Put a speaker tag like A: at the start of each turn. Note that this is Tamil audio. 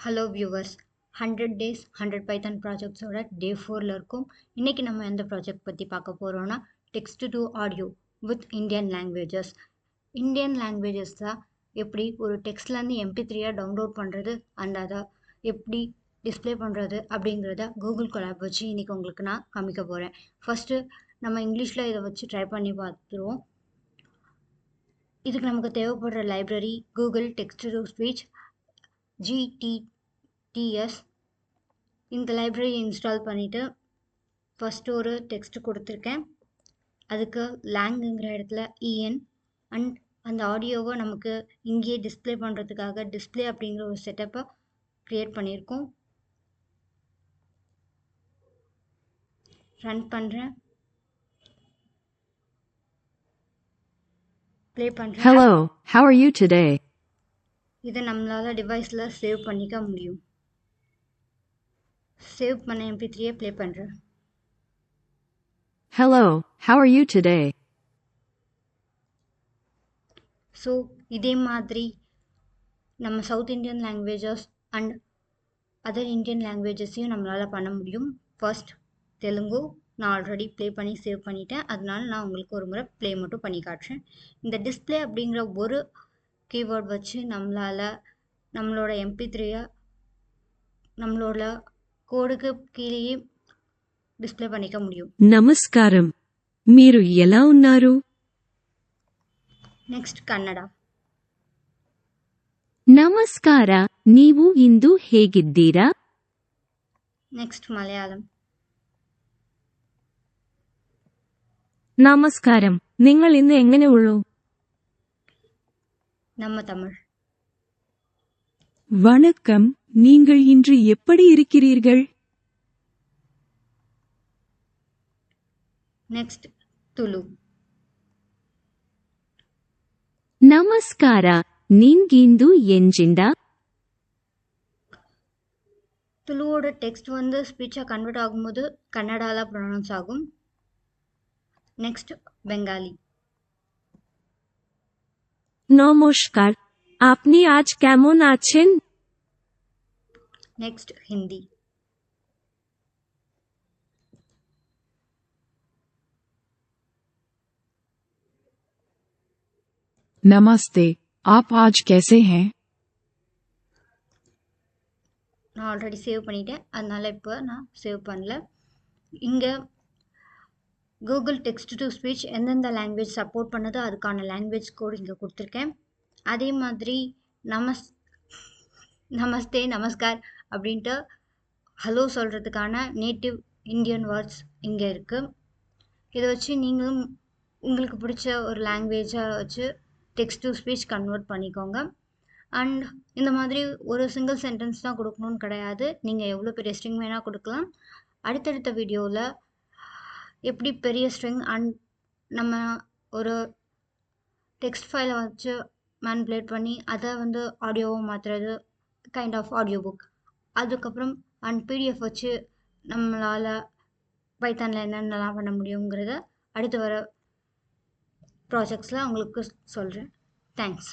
A: ஹலோ வியூவர்ஸ், 100 டேஸ் 100 பைத்தான் ப்ராஜெக்ட்ஸோட டே 4ல் இருக்கும். இன்றைக்கி நம்ம எந்த ப்ராஜெக்ட் பற்றி பார்க்க போகிறோன்னா text to audio with Indian languages. Indian லாங்குவேஜஸில் எப்படி ஒரு டெக்ஸ்ட்லேருந்து MP3யாக டவுன்லோட் பண்ணுறது அண்ட் அதை எப்படி டிஸ்பிளே பண்ணுறது அப்படிங்கிறத கூகுள் கொலாப் வச்சு இன்றைக்கி உங்களுக்கு நான் காமிக்க போகிறேன். ஃபஸ்ட்டு நம்ம இங்கிலீஷில் இதை வச்சு ட்ரை பண்ணி பார்த்துருவோம். இதுக்கு நமக்கு தேவைப்படுற library Google text to speech GTTS. இந்த லைப்ரரி இன்ஸ்டால் பண்ணிவிட்டு ஃபஸ்ட்டு ஒரு டெக்ஸ்ட் கொடுத்துருக்கேன். அதுக்கு லாங்குங்கிற இடத்துல EN அண்ட் அந்த ஆடியோவை நமக்கு இங்கேயே டிஸ்பிளே பண்ணுறதுக்காக டிஸ்பிளே அப்படிங்கிற ஒரு செட்டப்பை க்ரியேட் பண்ணியிருக்கோம். ரன் பண்ணுறேன், ப்ளே பண்ணுறேன்.
B: Hello, how are you today?
A: இதை நம்மளால் டிவைஸில் சேவ் பண்ணிக்க முடியும். சேவ் பண்ண MP3யை ப்ளே பண்ணுறேன்.
B: Hello, how are you today?
A: So இதே மாதிரி நம்ம south Indian languages and other Indian லாங்குவேஜஸையும் நம்மளால் பண்ண முடியும். ஃபர்ஸ்ட் தெலுங்கு நான் ஆல்ரெடி ப்ளே பண்ணி சேவ் பண்ணிட்டேன், அதனால நான் உங்களுக்கு ஒரு முறை ப்ளே மட்டும் பண்ணி காட்டுறேன். இந்த டிஸ்பிளே அப்படிங்கிற ஒரு கீவேர்ட் வச்சு நம்மளால் நம்மளோட MP3யை நம்மளோட கோடுக்கு கீழேயே డిస్ప్లే பண்ணிக்க முடியும்.
B: నమస్కారం, మీరు ఎలా ఉన్నారు?
A: నెక్స్ట్ కన్నడ.
B: ನಮಸ್ಕಾರ, ನೀವು ಇಂದು ಹೇಗಿದ್ದೀರಾ?
A: నెక్స్ట్ మలయాళం.
B: നമസ്കാരം, നിങ്ങൾ ഇന്ന് എങ്ങനെയുള്ളൂ?
A: நம்ம தமிழ்.
B: வணக்கம், நீங்கள் இன்று எப்படி இருக்கிறீர்கள்?
A: నెక్స్ట్ ತುಳು.
B: ನಮಸ್ಕಾರ, ನಿನ್ಗಿಂದು ಎಂಜಿಂದ?
A: துளுவோட டெக்ஸ்ட் வந்து ஸ்பீச்சாக கன்வெர்ட் ஆகும்போது கன்னடாவில் ப்ரொனவுன்ஸ் ஆகும். நெக்ஸ்ட் பெங்காலி.
B: নমস্কার, আপনি আজ কেমন আছেন?
A: নেক্সট হিন্দি.
C: नमस्ते, आप आज कैसे हैं?
A: நான் ஆல்ரெடி சேவ் பண்ணிட்டேன், அதனால் இப்போ நான் சேவ் பண்ணல. இங்கே கூகுள் டெக்ஸ்ட் டு ஸ்பீச் எந்தெந்த லாங்குவேஜ் சப்போர்ட் பண்ணுதோ அதுக்கான லாங்குவேஜ் கோடு இங்கே கொடுத்துருக்கேன். அதே மாதிரி நமஸ்தே நமஸ்கார் அப்படின்ட்டு ஹலோ சொல்கிறதுக்கான நேட்டிவ் இந்தியன் வேர்ட்ஸ் இங்கே இருக்குது. இதை வச்சு நீங்களும் உங்களுக்கு பிடிச்ச ஒரு லாங்குவேஜை வச்சு டெக்ஸ்ட் டு ஸ்பீச் கன்வெர்ட் பண்ணிக்கோங்க. அண்ட் இந்த மாதிரி ஒரு சிங்கிள் சென்டென்ஸ் தான் கொடுக்கணும்னு கிடையாது, நீங்கள் எவ்வளோ பெரிய ஸ்ட்ரிங் வேணால் கொடுக்கலாம். அடுத்தடுத்த வீடியோவில் எப்படி பெரிய ஸ்ட்ரிங் அண்ட் நம்ம ஒரு டெக்ஸ்ட் ஃபைலை வச்சு மேனிபுலேட் பண்ணி அதை வந்து ஆடியோவை மாற்றுறது, கைண்ட் ஆஃப் ஆடியோ புக், அதுக்கப்புறம் அண்ட் PDF வச்சு நம்மளால் பைத்தானில் என்னென்னலாம் பண்ண முடியுங்கிறத அடுத்து வர ப்ராஜெக்ட்ஸில் உங்களுக்கு சொல்கிறேன். தேங்க்ஸ்.